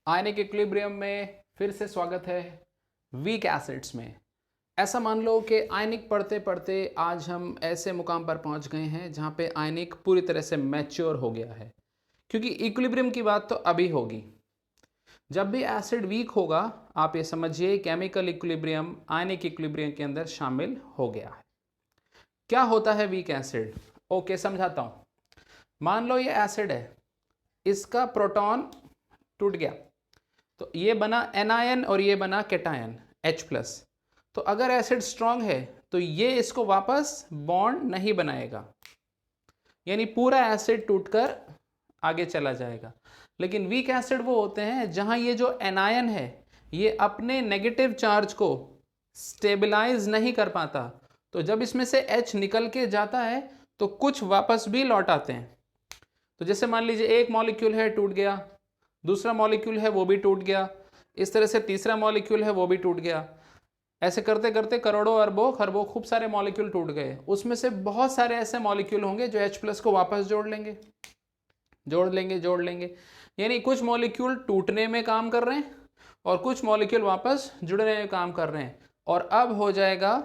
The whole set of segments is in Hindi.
आयनिक इक्विलिब्रियम में फिर से स्वागत है। वीक एसिड्स में ऐसा मान लो कि आयनिक पढ़ते पढ़ते आज हम ऐसे मुकाम पर पहुंच गए हैं जहां पे आयनिक पूरी तरह से मैच्योर हो गया है, क्योंकि इक्विलिब्रियम की बात तो अभी होगी। जब भी एसिड वीक होगा आप ये समझिए केमिकल इक्विलिब्रियम आयनिक इक्विलिब्रियम के अंदर शामिल हो गया है। क्या होता है वीक एसिड? ओके, समझाता हूं। मान लो ये एसिड है, इसका प्रोटॉन टूट गया तो ये बना एनायन और ये बना कैटायन H+। तो अगर एसिड स्ट्रांग है तो ये इसको वापस बॉन्ड नहीं बनाएगा, यानी पूरा एसिड टूटकर आगे चला जाएगा। लेकिन वीक एसिड वो होते हैं जहां ये जो एनायन है ये अपने नेगेटिव चार्ज को स्टेबलाइज नहीं कर पाता, तो जब इसमें से H निकल के जाता है तो कुछ वापस भी लौट आते हैं। तो जैसे मान लीजिए एक मॉलिक्यूल है, टूट गया, दूसरा मॉलिक्यूल है वो भी टूट गया, इस तरह से तीसरा मॉलिक्यूल है वो भी टूट गया। ऐसे करते करते करोड़ों अरबों खरबों खूब सारे मॉलिक्यूल टूट गए। उसमें से बहुत सारे ऐसे मॉलिक्यूल होंगे जो H+ को वापस जोड़ लेंगे जोड़ लेंगे। यानी कुछ मॉलिक्यूल टूटने में काम कर रहे हैं और कुछ मॉलिक्यूल वापस जुड़ने में काम कर रहे हैं। और अब हो जाएगा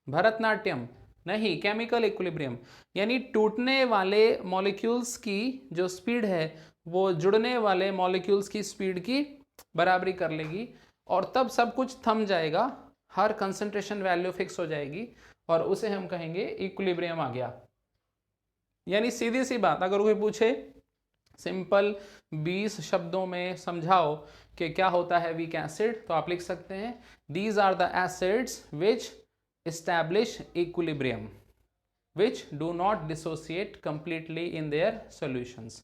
भरतनाट्यम, नहीं केमिकल इक्विलिब्रियम। यानी टूटने वाले मॉलिक्यूल्स की जो स्पीड है वो जुड़ने वाले मॉलिक्यूल्स की स्पीड की बराबरी कर लेगी और तब सब कुछ थम जाएगा, हर कंसंट्रेशन वैल्यू फिक्स हो जाएगी और उसे हम कहेंगे इक्विलिब्रियम आ गया। यानी सीधी सी बात, अगर कोई पूछे सिंपल 20 शब्दों में समझाओ कि क्या होता है वीक एसिड, तो आप लिख सकते हैं these are the acids which establish equilibrium which do not dissociate completely in their solutions।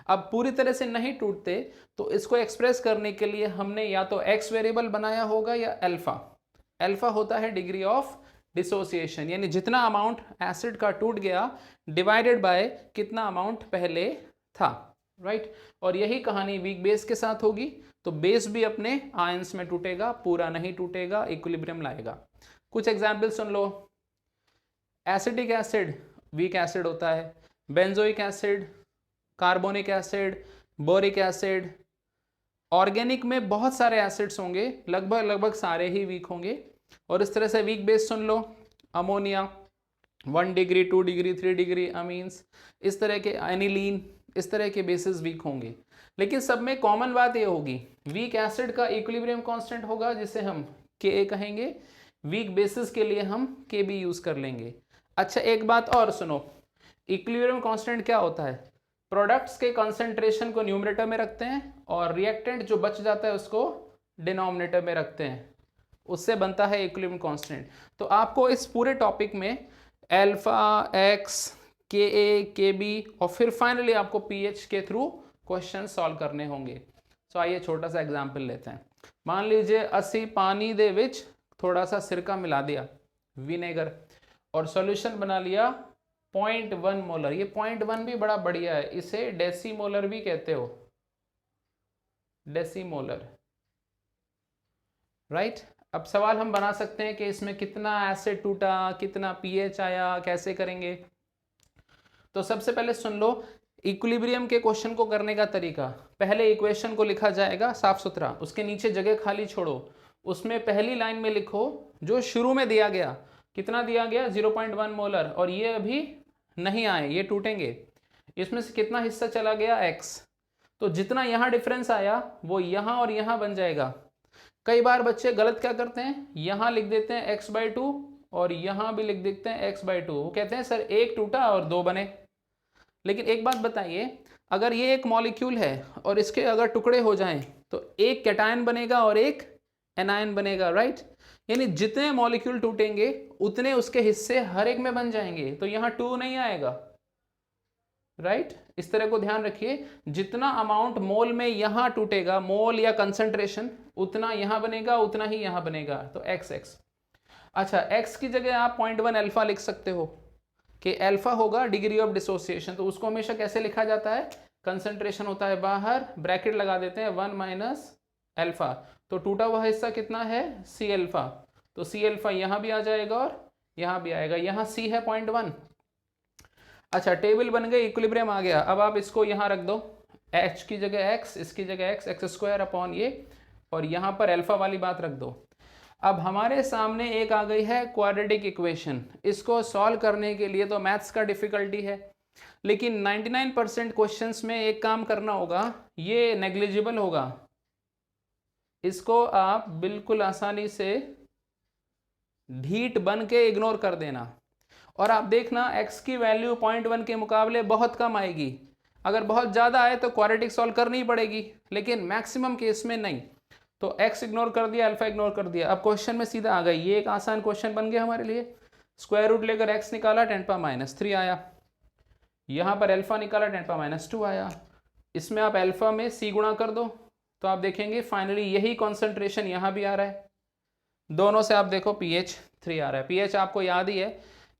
अब पूरी तरह से नहीं टूटते तो इसको एक्सप्रेस करने के लिए हमने या तो x वेरिएबल बनाया होगा या अल्फा। अल्फा होता है डिग्री ऑफ डिसोसिएशन, यानी जितना अमाउंट एसिड का टूट गया डिवाइडेड बाय कितना अमाउंट पहले था, राइट। और यही कहानी वीक बेस के साथ होगी, तो बेस भी अपने आयंस में टूटेगा, पूरा नहीं टूटेगा, इक्विलिब्रियम लाएगा। कुछ एग्जाम्पल सुन लो। एसिडिक एसिड वीक एसिड होता है, benzoic acid, carbonic acid, boric acid. Organic में बहुत सारे एसिड्स होंगे, लगभग सारे ही वीक होंगे। और इस तरह से वीक बेस सुन लो, ammonia 1 degree 2 degree 3 degree amines, इस तरह के एनिलीन, इस तरह के बेसिस वीक होंगे। लेकिन सब में कॉमन बात ये होगी, वीक एसिड का इक्विलिब्रियम कांस्टेंट होगा जिसे हम Ka कहेंगे, वीक बेसिस के लिए हम Kb यूज कर लेंगे। अच्छा एक बात और सुनो, इक्विलिब्रियम कांस्टेंट क्या होता है? प्रोडक्ट्स के कंसंट्रेशन को न्यूमरेटर में रखते हैं और रिएक्टेंट जो बच जाता है उसको डिनोमिनेटर में रखते हैं, उससे बनता है इक्विलिब्रियम कांस्टेंट। तो आपको इस पूरे टॉपिक में अल्फा, एक्स, Ka, Kb और फिर फाइनली आपको pH के थ्रू क्वेश्चन सॉल्व करने होंगे। तो आइए छोटा सा एग्जाम्पल लेते हैं। मान लीजिए 80 पानी दे विच थोड़ा सा सिरका मिला दिया, विनेगर, और सॉल्यूशन बना लिया 0.1 मोलर। ये 0.1 भी बड़ा बढ़िया है, इसे डेसीमोलर भी कहते हो, डेसीमोलर, राइट। अब सवाल हम बना सकते हैं कि इसमें कितना एसिड टूटा, कितना pH आया, कैसे करेंगे। तो सबसे पहले सुन लो इक्विलिब्रियम के क्वेश्चन को करने का तरीका। पहले इक्वेशन को लिखा जाएगा साफ सुथरा, उसके नीचे जगह खाली छोड़ो, उसमें पहली लाइन में लिखो जो शुरू में दिया गया, कितना दिया गया 0.1 मोलर, और ये अभी नहीं आए, ये टूटेंगे, इसमें से कितना हिस्सा चला गया x। तो जितना यहाँ डिफरेंस आया वो यहाँ और यहाँ बन जाएगा। कई बार बच्चे गलत क्या करते हैं, यहाँ लिख देते हैं x/2 और यहाँ भी लिख देते हैं x/2। वो कहते हैं सर एक टूटा और दो बने। लेकिन एक बात बताइए, अगर ये एक मॉलिक्यूल है और इसके अगर टुकड़े हो जाएं तो एक कैटायन बनेगा और एक एनायन बनेगा, राइट। यानी जितने मॉलिक्यूल टूटेंगे उतने उसके हिस्से हर एक में बन जाएंगे, तो यहाँ 2 नहीं आएगा, राइट। इस तरह को ध्यान रखिए, जितना अमाउंट मोल में यहाँ टूटेगा, मोल या कंसंट्रेशन, उतना यहाँ बनेगा, उतना ही यहाँ बनेगा, तो x। अच्छा x की जगह आप 0.1 अल्फा लिख सकते हो कि अल्फा होगा डिग्री ऑफ डिसोसिएशन। तो उसको हमेशा कैसे लिखा जाता है, कंसंट्रेशन होता है बाहर, ब्रैकेट लगा देते हैं 1 माइनस अल्फा, तो टूटा हुआ हिस्सा कितना है C अल्फा, तो C अल्फा यहाँ भी आ जाएगा और यहाँ भी आएगा, यहाँ C है 0.1। अच्छा टेबल बन गई, इक्विलिब्रियम आ गया। अब आप इसको यहाँ रख दो, h की जगह x, इसकी जगह x, एक्स स्क्वायर अपॉन ये, और यहाँ पर अल्फा वाली बात रख दो। अब हमारे सामने एक आ गई है क्वाड्रेटिक इक्वेशन। इसको सॉल्व करने के लिए तो मैथ्स का डिफिकल्टी है, लेकिन 99% क्वेश्चंस में एक काम करना होगा, ये नेग्लिजिबल होगा, इसको आप बिल्कुल आसानी से ढीठ बन के इग्नोर कर देना। और आप देखना x की वैल्यू 0.1 के मुकाबले बहुत कम आएगी। अगर बहुत ज़्यादा आए तो क्वाड्रेटिक सॉल्व करनी पड़ेगी, लेकिन मैक्सिमम केस में नहीं। तो x इग्नोर कर दिया, अल्फा इग्नोर कर दिया। अब क्वेश्चन में सीधा आ गई, ये एक आसान क्वेश्चन बन गया हमारे लिए। स्क्वायर रूट लेकर x निकाला, 10⁻³ आया। यहाँ पर अल्फा निकाला, 10⁻² आया। इसमें आप अल्फा में c गुणा कर दो तो आप देखेंगे फाइनली यही कॉन्सेंट्रेशन यहाँ भी आ रहा है। दोनों से आप देखो pH 3 आ रहा है। pH आपको याद ही है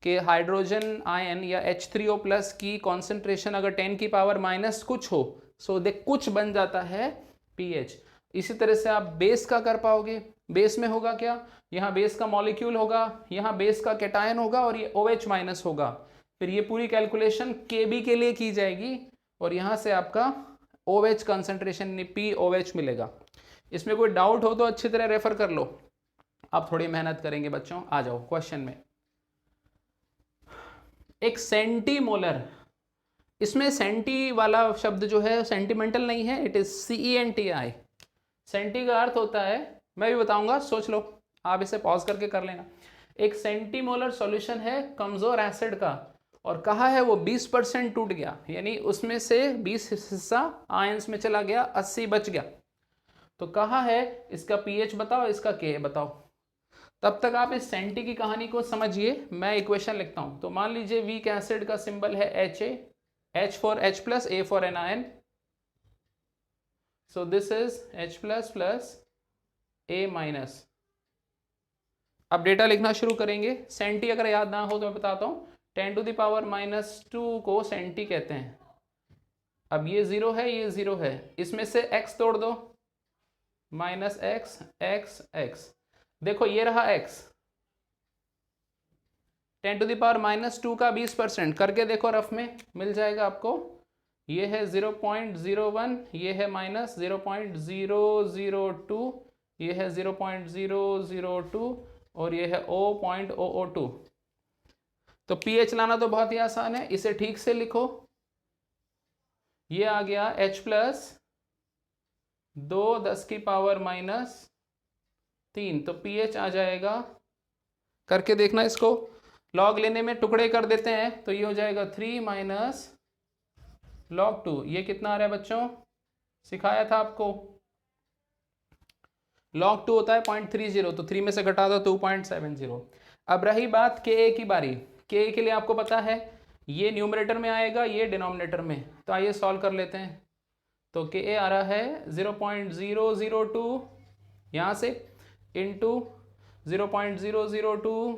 कि हाइड्रोजन आयन या H3O+ की कॉन्सेंट्रेशन अगर 10 की पावर माइनस कुछ हो, सो देख कुछ बन जाता है pH। इसी तरह से आप बेस का कर पाओगे। बेस में होगा क्या, यहाँ बेस का मॉलिक्यूल होगा, यहाँ बेस का कैटायन होगा और ये OH- होगा। फिर ये पूरी कैलकुलेशन Kb के लिए की जाएगी और यहाँ से आपका OH कंसंट्रेशन POH मिलेगा। इसमें कोई डाउट हो तो अच्छी तरह रेफर कर लो। आप थोड़ी मेहनत करेंगे बच्चों, आ जाओ क्वेश्चन में। एक सेंटीमोलर, इसमें सेंटी वाला शब्द जो है सेंटिमेंटल नहीं है, इट इज CENTI। सेंटी का अर्थ होता है, मैं भी बताऊंगा, सोच लो, आप इसे पॉज करके कर लेना। एक सेंटीमोलर सॉल्यूशन है कमजोर एसिड का, और कहा है वो 20% टूट गया, यानी उसमें से 20 हिस्सा आयंस में चला गया, 80 बच गया। तो कहा है इसका pH बताओ, इसका Ka बताओ। तब तक आप इस सेंटी की कहानी को समझिए, मैं इक्वेशन लिखता हूं। तो मान लीजिए वीक एसिड का सिंबल है Ha, H for H+, A for anion। So this is H+ plus A-। अब डेटा लिखना शुरू करेंगे। सेंटी अगर याद ना हो तो मैं बताता हूँ, 10⁻⁻² को सेंटी कहते हैं। अब ये 0 है, ये 0 है, इसमें से x तोड़ दो, -x, x, x। देखो ये रहा x, 10⁻⁻² का 20% करके देखो, रफ में मिल जाएगा आपको। ये है 0.01, ये है -0.002, ये है 0.002 और ये है 0.002। तो pH लाना तो बहुत ही आसान है, इसे ठीक से लिखो। ये आ गया H+ 2 10⁻⁻3, तो pH आ जाएगा, करके देखना इसको। लॉग लेने में टुकड़े कर देते हैं तो ये हो जाएगा 3 - log 2। ये कितना आ रहा है बच्चों, सिखाया था आपको, log 2 होता है 0.30, तो 3 में से घटा दो 2.70। अब रही बात Ka की बारी। Ka के लिए आपको पता है ये न्यूमरेटर में आएगा, ये डिनोमिनेटर में, तो आइए सॉल्व कर लेते हैं। तो Ka आ रहा है 0.002 यहाँ से, इंटू 0.002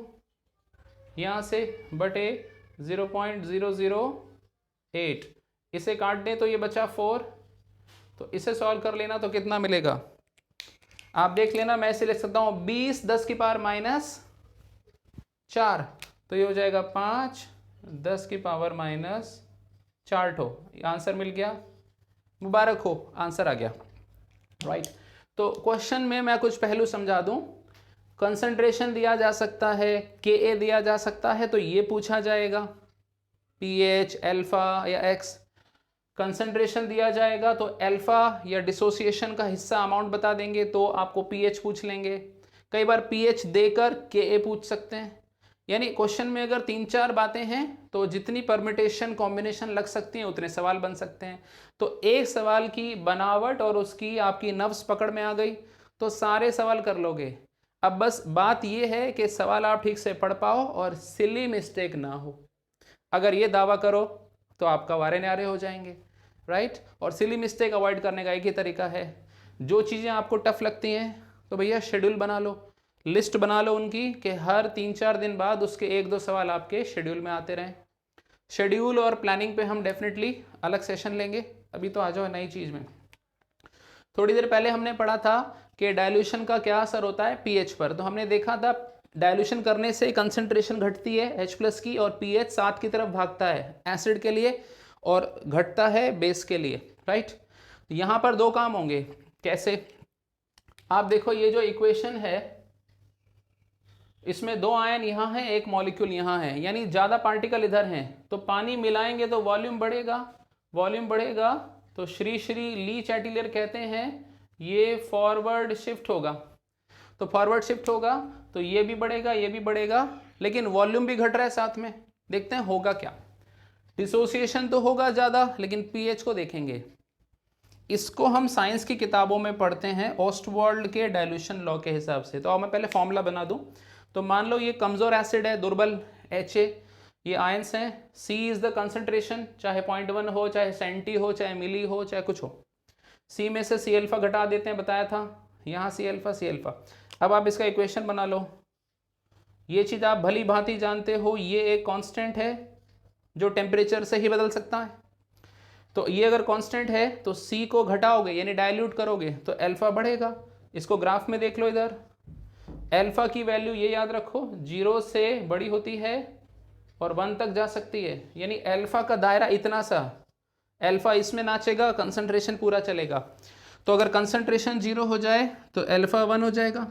यहाँ से, बटे 0.008। इसे काट दें तो ये बचा 4, तो इसे सॉल्व कर लेना तो कितना मिलेगा आप देख लेना। मैं इसे लिख सकता हूँ 20 10⁻⁴, तो ये हो जाएगा 5 10⁻⁴ आंसर मिल गया। मुबारक हो, आंसर आ गया, राइट। तो क्वेश्चन में मैं कुछ पहलू समझा दूं। कंसंट्रेशन दिया जा सकता है, Ka दिया जा सकता है, तो ये पूछा जाएगा pH, अल्फा या x। कंसंट्रेशन दिया जाएगा तो अल्फा या डिसोसिएशन का हिस्सा अमाउंट बता देंगे तो आपको pH पूछ लेंगे। कई बार pH देकर Ka पूछ सकते हैं। यानी क्वेश्चन में अगर 3-4 बातें हैं तो जितनी परम्यूटेशन कॉम्बिनेशन लग सकती हैं उतने सवाल बन सकते हैं। तो एक सवाल की बनावट और उसकी आपकी नफ्स पकड़ में आ गई तो सारे सवाल कर लोगे। अब बस बात यह है कि सवाल आप ठीक से पढ़ पाओ और सिली मिस्टेक ना हो। अगर ये दावा करो तो आपका वारे न्यारे हो जाएंगे, राइट। और सिली मिस्टेक अवॉइड करने का एक ही तरीका है, जो चीज़ें आपको टफ लगती हैं तो भैया शेड्यूल बना लो, लिस्ट बना लो उनकी कि हर 3-4 दिन बाद उसके 1-2 सवाल आपके शेड्यूल में आते रहें। शेड्यूल और प्लानिंग पे हम डेफिनेटली अलग सेशन लेंगे। अभी तो आ जाओ नई चीज़ में। थोड़ी देर पहले हमने पढ़ा था कि डाइल्यूशन का क्या असर होता है pH पर। तो हमने देखा था डाइल्यूशन करने से कंसंट्रेशन घटती है H+ की और pH 7 की तरफ भागता है एसिड के लिए और घटता है बेस के लिए, राइट। तो यहाँ पर दो काम होंगे। कैसे? आप देखो ये जो इक्वेशन है इसमें दो आयन यहाँ है, एक मॉलिक्यूल यहाँ है, यानी ज़्यादा पार्टिकल इधर हैं, तो पानी मिलाएंगे तो वॉल्यूम बढ़ेगा, वॉल्यूम बढ़ेगा तो श्री श्री ली चैटिलियर कहते हैं ये फॉरवर्ड शिफ्ट होगा। तो फॉरवर्ड शिफ्ट होगा तो ये भी बढ़ेगा, ये भी बढ़ेगा, लेकिन वॉल्यूम भी घट रहा है साथ में। देखते हैं होगा क्या। डिसोसिएशन तो होगा ज़्यादा, लेकिन पीएच को देखेंगे। इसको हम साइंस की किताबों में पढ़ते हैं ऑस्टवर्ल्ड के डाइल्यूशन लॉ के हिसाब से। तो अब मैं पहले फॉर्मूला बना दूं। तो मान लो ये कमज़ोर एसिड है, दुर्बल HA, ये आयंस हैं। C इज़ द कंसंट्रेशन, चाहे 0.1 हो, चाहे सेंटी हो, चाहे मिली हो, चाहे कुछ हो। C में से C अल्फा घटा देते हैं, बताया था, यहाँ C अल्फा। अब आप इसका इक्वेशन बना लो। ये चीज़ आप भली भांति जानते हो, ये एक कांस्टेंट है जो टेम्परेचर से ही बदल सकता है। तो ये अगर कांस्टेंट है तो C को घटाओगे यानी डाइल्यूट करोगे तो अल्फा बढ़ेगा। इसको ग्राफ में देख लो, इधर अल्फा की वैल्यू ये याद रखो 0 से बड़ी होती है और 1 तक जा सकती है, यानी अल्फा का दायरा इतना सा, अल्फा इसमें नाचेगा, कंसंट्रेशन पूरा चलेगा। तो अगर कंसंट्रेशन 0 हो जाए तो अल्फा 1 हो जाएगा,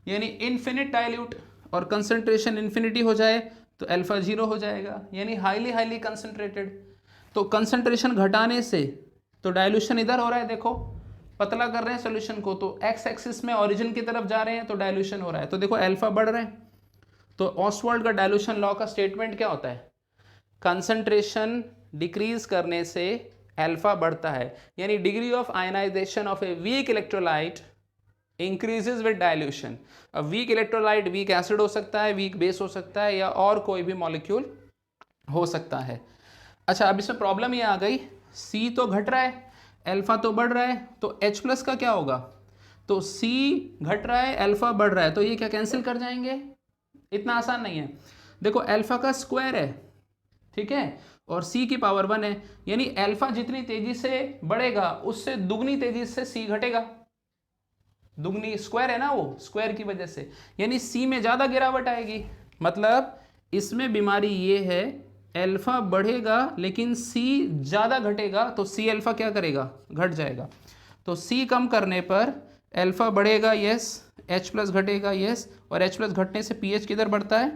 यानी इन्फिनिट डाइल्यूट, और कंसंट्रेशन इन्फिनिटी हो जाए तो अल्फा 0 हो जाएगा, यानी हाईली कंसंट्रेटेड। तो कंसंट्रेशन घटाने से तो डाइल्यूशन इधर हो रहा है, देखो पतला कर रहे हैं सॉल्यूशन को, तो एक्स एक्सिस में ओरिजिन की तरफ जा रहे हैं तो डाइल्यूशन हो रहा है। तो देखो अल्फा बढ़ रहे हैं। तो ऑस्टवर्ल्ड का डाइल्यूशन लॉ का स्टेटमेंट क्या होता है? कंसंट्रेशन डिक्रीज करने से अल्फा बढ़ता है, यानी degree of ionization of a weak electrolyte increases with dilution. अब वीक इलेक्ट्रोलाइट वीक एसिड हो सकता है, वीक बेस हो सकता है, या और कोई भी मॉलिक्यूल हो सकता है। अच्छा, अब इसमें प्रॉब्लम ये आ गई, C तो घट रहा है, अल्फा तो बढ़ रहा है, तो H प्लस का क्या होगा? तो C घट रहा है, अल्फा बढ़ रहा है, तो ये क्या कैंसिल कर जाएंगे? इतना आसान नहीं है। देखो अल्फा का स्क्वायर है, ठीक है, और C की पावर 1 है, यानी अल्फा जितनी तेजी से बढ़ेगा उससे दुगनी तेजी से C घटेगा। दुगनी स्क्वायर है ना, वो स्क्वायर की वजह से, यानी C में ज़्यादा गिरावट आएगी। मतलब इसमें बीमारी ये है, अल्फा बढ़ेगा लेकिन C ज़्यादा घटेगा, तो C अल्फा क्या करेगा? घट जाएगा। तो C कम करने पर अल्फा बढ़ेगा, यस, H प्लस घटेगा, यस, और H प्लस घटने से pH किधर बढ़ता है?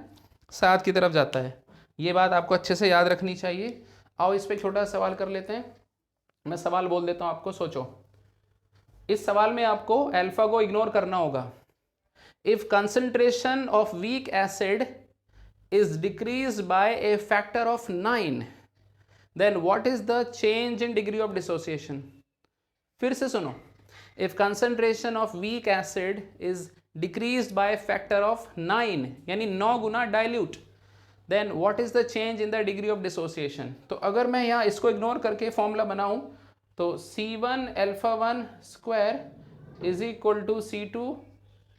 7 की तरफ जाता है। ये बात आपको अच्छे से याद रखनी चाहिए। आओ इस पर छोटा सवाल कर लेते हैं। मैं सवाल बोल देता हूँ, आपको सोचो। इस सवाल में आपको अल्फा को इग्नोर करना होगा। If concentration of weak acid is decreased by a factor of 9, then what is the change in degree of dissociation? फिर से सुनो, if concentration of weak acid is decreased by a factor of 9, यानी 9 गुना dilute, then what is the change in the degree of dissociation? तो अगर मैं यहाँ इसको इग्नोर करके फॉर्मूला बनाऊं तो C1 alpha 1 square is equal to C2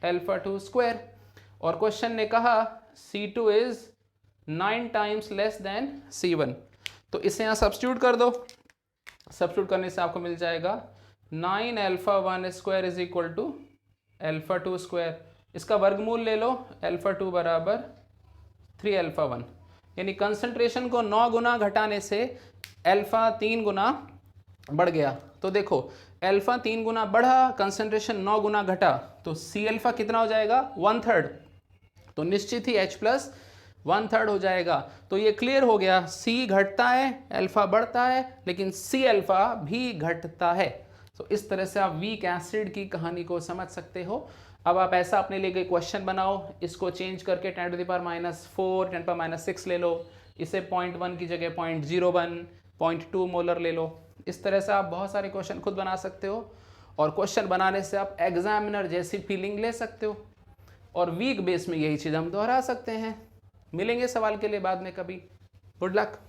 alpha 2 square, और क्वेश्चन ने कहा C2 is 9 times less than C1, तो इसे यहाँ सब्स्टिट्यूट कर दो। सब्स्टिट्यूट करने से आपको मिल जाएगा 9 alpha 1 square is equal to alpha 2 square. इसका वर्गमूल ले लो, अल्फा 2 बराबर 3 अल्फा 1, यानी कंसंट्रेशन को 9 गुना घटाने से अल्फा 3 गुना बढ़ गया। तो देखो अल्फा 3 गुना बढ़ा, कंसंट्रेशन 9 गुना घटा, तो C अल्फा कितना हो जाएगा? 1/3। तो निश्चित ही H प्लस 1/3 हो जाएगा। तो ये क्लियर हो गया, C घटता है, अल्फा बढ़ता है, लेकिन C अल्फा भी घटता है। तो इस तरह से आप वीक एसिड की कहानी को समझ सकते हो। अब आप ऐसा अपने लिए कोई क्वेश्चन बनाओ, इसको चेंज करके 10⁻⁴, 10⁻⁶ ले लो, इसे 0.1 की जगह 0.01, 0.2 मोलर ले लो। इस तरह से आप बहुत सारे क्वेश्चन खुद बना सकते हो, और क्वेश्चन बनाने से आप एग्जामिनर जैसी फीलिंग ले सकते हो, और वीक बेस में यही चीज़ हम दोहरा सकते हैं। मिलेंगे सवाल के लिए बाद में कभी। Good luck.